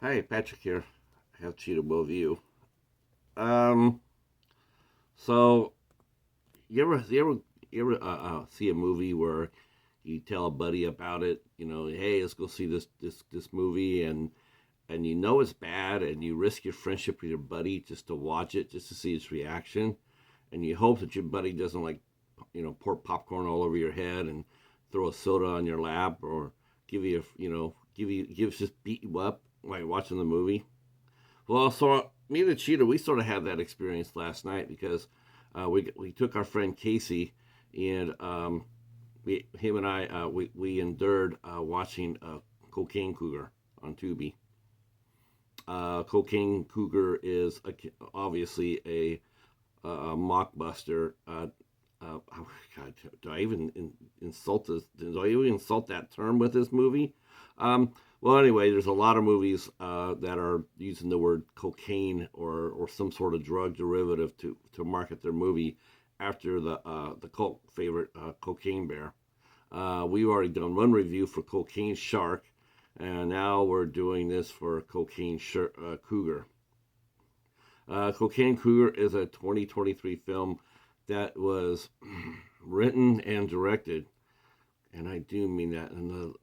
Hi, Patrick here. I have Cheetah above you. Um, so you ever see a movie where you tell a buddy about it? You know, hey, let's go see this movie, and you know it's bad, and you risk your friendship with your buddy just to watch it, just to see his reaction, and you hope that your buddy doesn't pour popcorn all over your head and throw a soda on your lap or give just beat you up while watching the movie. Well, so me and the Cheetah, we sort of had that experience last night because we took our friend Casey and him and I we endured watching Cocaine Cougar on Tubi. Cocaine Cougar is obviously a mockbuster. Oh God, do I even insult this? Do I even insult that term with this movie? Well, anyway, there's a lot of movies that are using the word cocaine or some sort of drug derivative to market their movie after the cult favorite Cocaine Bear. We've already done one review for Cocaine Shark, and now we're doing this for Cougar. Cocaine Cougar is a 2023 film that was written and directed, and I do mean that in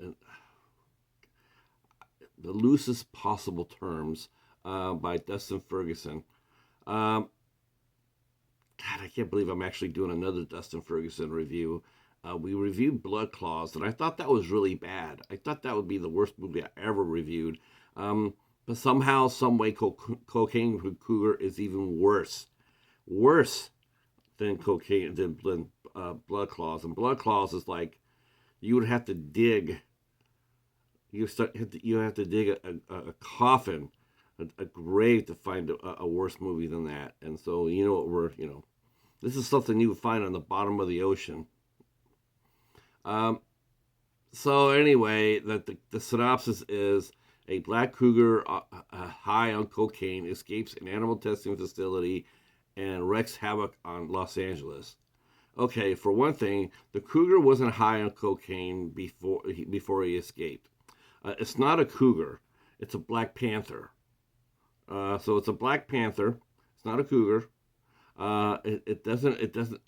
the loosest possible terms, by Dustin Ferguson. Um, God, I can't believe I'm actually doing another Dustin Ferguson review. We reviewed Blood Claws, and I thought that was really bad. I thought that would be the worst movie I ever reviewed. But somehow, some way, Cocaine Cougar is even worse than Blood Claws. And Blood Claws is like you would have to dig. You have to dig a coffin, a grave to find a worse movie than that. And so you know what this is something you would find on the bottom of the ocean. Um, so anyway, the synopsis is a black cougar high on cocaine escapes an animal testing facility and wreaks havoc on Los Angeles. Okay, for one thing, the cougar wasn't high on cocaine before he escaped. It's not a cougar; it's a black panther. So it's a black panther. It's not a cougar. It doesn't. It doesn't.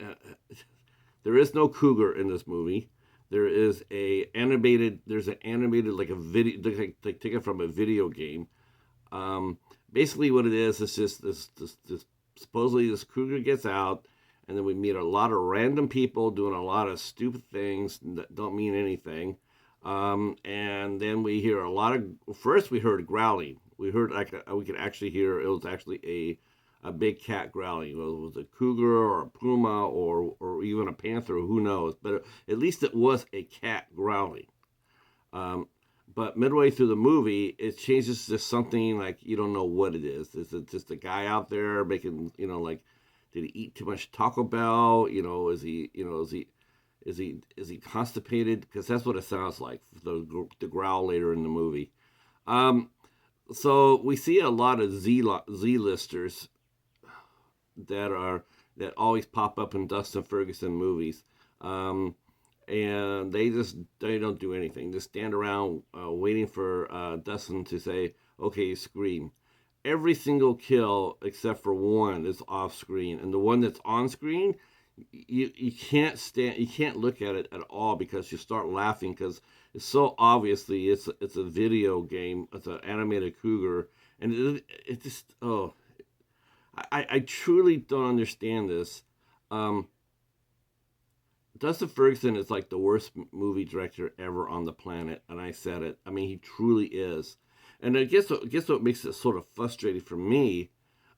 There is no cougar in this movie. There is a animated. There's an animated like a video, like taken from a video game. Um, Basically, what it is just this. Supposedly, this cougar gets out, and then we meet a lot of random people doing a lot of stupid things that don't mean anything. And then we hear a lot of. First, we heard growling. We heard we could actually hear it was actually a big cat growling. Well, it was a cougar or a puma or even a panther. Who knows? But at least it was a cat growling. Um, but midway through the movie, it changes to something like you don't know what it is. Is it just a guy out there making like did he eat too much Taco Bell? Is he constipated? Because that's what it sounds like. The growl later in the movie. Um, so we see a lot of Z listers that always pop up in Dustin Ferguson movies. Um, and they don't do anything. They stand around waiting for Dustin to say, "Okay, scream." Every single kill except for one is off screen, and the one that's on screen, you can't look at it at all because you start laughing because it's so obviously it's a video game. It's an animated cougar, and it just I truly don't understand this. Um, Dustin Ferguson is like the worst movie director ever on the planet, and I said it. I mean, he truly is. And I guess what makes it sort of frustrating for me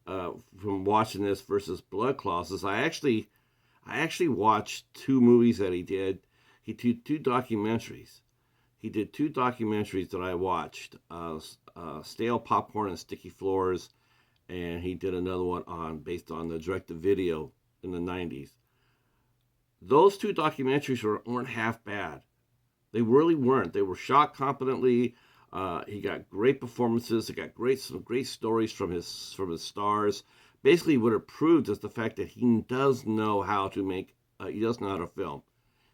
from watching this versus Blood Claws is I actually watched two movies that he did. He did two documentaries. He did two documentaries that I watched: Stale Popcorn and Sticky Floors, and he did another one on based on the direct-to-video in the '90s. Those two documentaries weren't half bad. They really weren't. They were shot competently. He got great performances. He got some great stories from his stars. Basically, what it proved is the fact that he does know how to make. He does know how to film.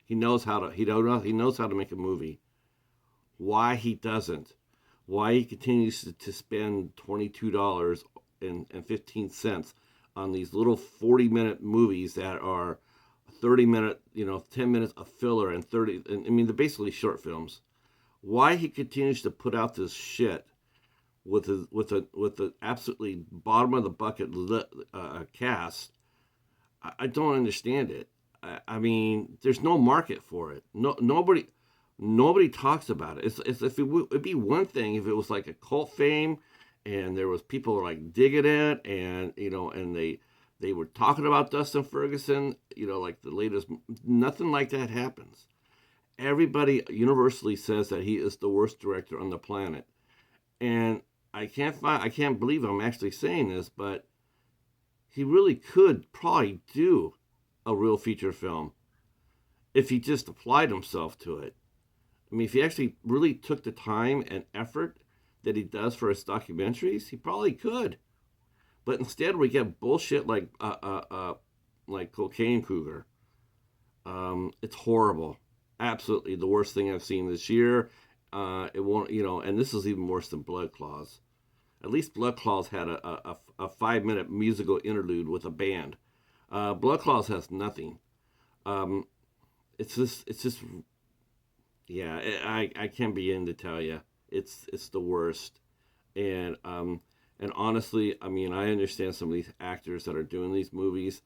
He knows how to. He knows how to make a movie. Why he doesn't? why he continues to spend $22.15 on these little 40-minute movies that are 30-minute, 10 minutes of filler and 30. And, I mean, they're basically short films. Why he continues to put out this shit with a absolutely bottom of the bucket cast, I don't understand it. I mean, there's no market for it. Nobody talks about it. It'd be one thing if it was like a cult fame, and there was people like digging it, and and they were talking about Dustin Ferguson, like the latest. Nothing like that happens. Everybody universally says that he is the worst director on the planet, and I can't believe I'm actually saying this, but he really could probably do a real feature film if he just applied himself to it. I mean, if he actually really took the time and effort that he does for his documentaries, he probably could. But instead, we get bullshit like Cocaine Cougar. It's horrible. Absolutely the worst thing I've seen this year. It won't, and this is even worse than Blood Claws. At least Blood Claws had a 5-minute musical interlude with a band. Blood Claws has nothing. Um, it's just yeah. I can't begin to tell you. It's the worst. And honestly, I mean, I understand some of these actors that are doing these movies.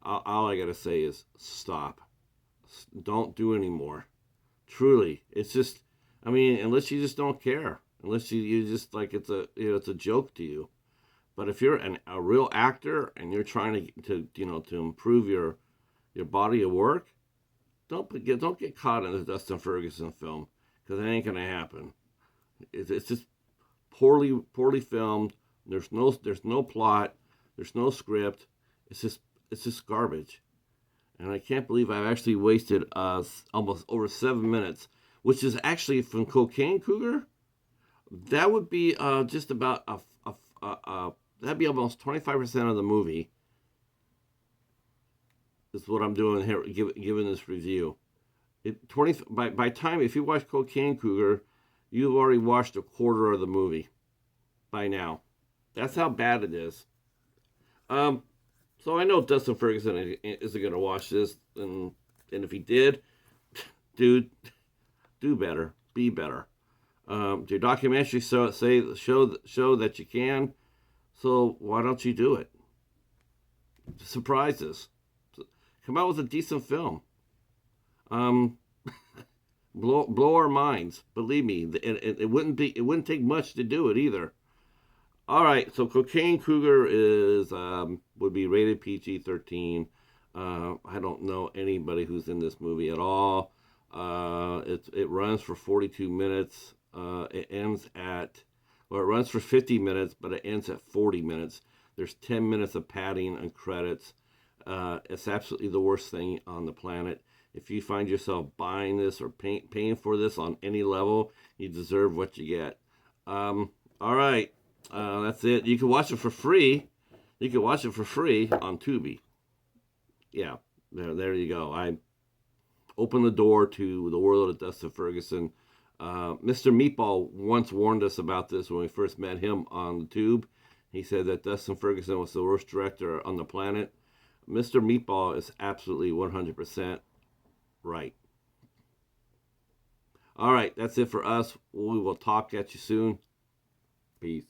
All I gotta say is stop. Don't do anymore. Truly, it's just. I mean, unless you just don't care, unless you just like it's a joke to you. But if you're a real actor and you're trying to improve your body of work, don't get caught in the Dustin Ferguson film, because it ain't gonna happen. It's just poorly filmed. There's no plot. There's no script. It's just garbage. And I can't believe I've actually wasted almost over 7 minutes, which is actually from Cocaine Cougar. That would be just about that'd be almost 25% of the movie. Is what I'm doing here, giving this review. By time if you watch Cocaine Cougar, you've already watched a quarter of the movie by now. That's how bad it is. Um, so I know Dustin Ferguson isn't going to watch this, and if he did, dude, do better, be better. Your documentary show that you can, so why don't you do it? Surprise us. Come out with a decent film. Um, blow our minds. Believe me, it wouldn't take much to do it either. All right, so Cocaine Cougar is would be rated PG-13. I don't know anybody who's in this movie at all. It runs for 42 minutes. It runs for 50 minutes, but it ends at 40 minutes. There's 10 minutes of padding and credits. It's absolutely the worst thing on the planet. If you find yourself buying this or paying for this on any level, you deserve what you get. All right, that's it. You can watch it for free. You can watch it for free on Tubi. Yeah, there you go. I opened the door to the world of Dustin Ferguson. Mr. Meatball once warned us about this when we first met him on the tube. He said that Dustin Ferguson was the worst director on the planet. Mr. Meatball is absolutely 100% right. All right, that's it for us. We will talk at you soon. Peace.